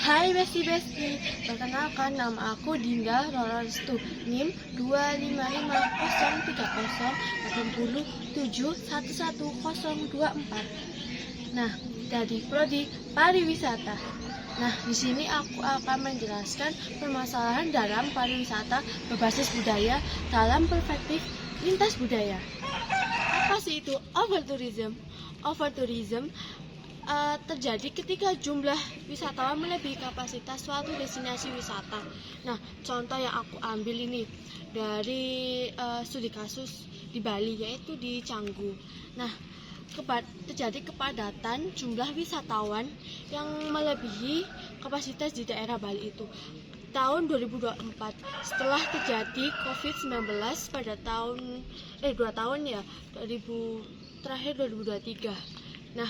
Hai Besti, perkenalkan nama aku Dinda Rolarestu, NIM 25508030807111024. Nah, dari Prodi Pariwisata. Nah, di sini aku akan menjelaskan permasalahan dalam pariwisata berbasis budaya dalam perspektif lintas budaya. Apa sih itu overtourism? Overtourism terjadi ketika jumlah wisatawan melebihi kapasitas suatu destinasi wisata. Nah, contoh yang aku ambil ini dari studi kasus di Bali, yaitu di Canggu. Nah, terjadi kepadatan jumlah wisatawan yang melebihi kapasitas di daerah Bali itu. Tahun 2024, setelah terjadi COVID-19 pada tahun 2 tahun ya, 2023. Nah,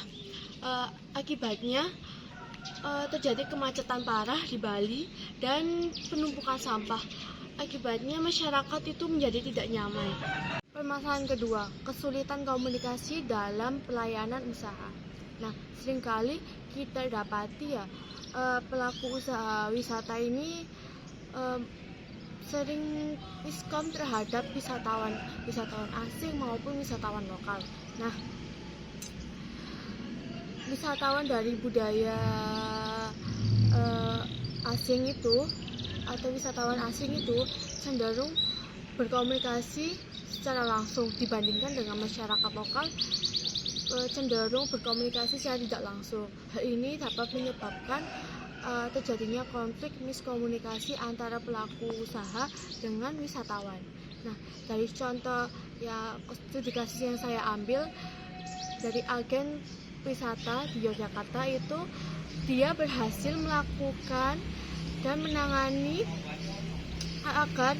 akibatnya terjadi kemacetan parah di Bali dan penumpukan sampah. Akibatnya masyarakat itu menjadi tidak nyaman. Permasalahan kedua, kesulitan komunikasi dalam pelayanan usaha. Nah, seringkali kita dapati ya, pelaku usaha wisata ini sering miskom terhadap wisatawan asing maupun wisatawan lokal. Nah, wisatawan dari budaya asing itu atau wisatawan asing itu cenderung berkomunikasi secara langsung dibandingkan dengan masyarakat lokal cenderung berkomunikasi secara tidak langsung. Hal ini dapat menyebabkan terjadinya konflik miskomunikasi antara pelaku usaha dengan wisatawan. Nah, dari contoh ya studi kasus yang saya ambil dari agen wisata di Yogyakarta itu, dia berhasil melakukan dan menangani agar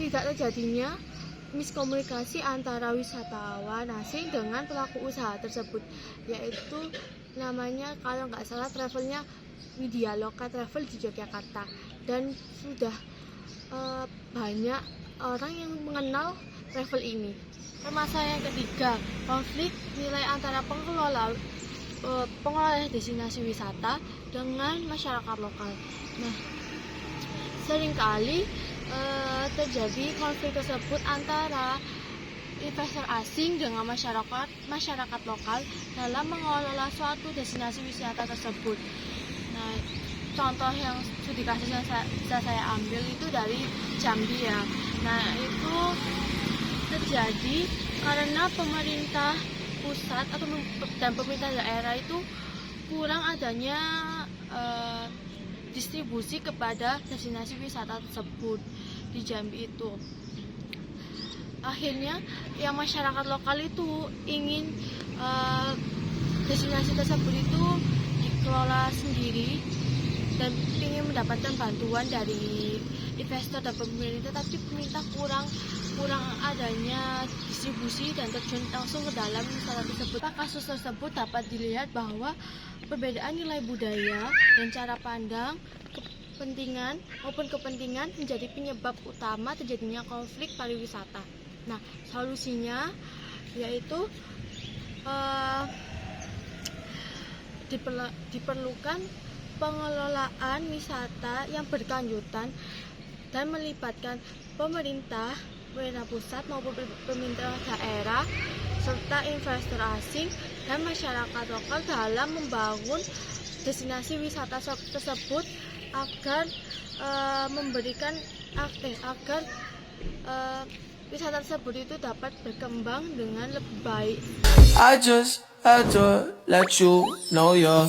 tidak terjadinya miskomunikasi antara wisatawan asing dengan pelaku usaha tersebut, yaitu namanya kalau nggak salah travelnya Widya Loka Travel di Yogyakarta, dan sudah banyak orang yang mengenal travel ini. Permasalahan yang ketiga, konflik nilai antara pengelola destinasi wisata dengan masyarakat lokal. Nah, seringkali terjadi konflik tersebut antara investor asing dengan masyarakat lokal dalam mengelola suatu destinasi wisata tersebut. Nah, contoh yang studi kasus yang saya ambil itu dari Jambi ya. Nah, itu terjadi karena pemerintah pusat dan pemerintah daerah itu kurang adanya distribusi kepada destinasi wisata tersebut di Jambi itu. Akhirnya yang masyarakat lokal itu ingin destinasi tersebut itu dikelola sendiri dan ingin mendapatkan bantuan dari investor dan pemerintah, tapi pemerintah kurang adanya distribusi dan terjun langsung ke dalam wisata tersebut. Kasus tersebut dapat dilihat bahwa perbedaan nilai budaya dan cara pandang kepentingan menjadi penyebab utama terjadinya konflik pariwisata. Nah, solusinya yaitu diperlukan pengelolaan wisata yang berkelanjutan dan melibatkan pemerintah pusat maupun pemerintah daerah serta investor asing dan masyarakat lokal dalam membangun destinasi wisata tersebut agar wisata tersebut itu dapat berkembang dengan lebih baik. I just had to let you know you're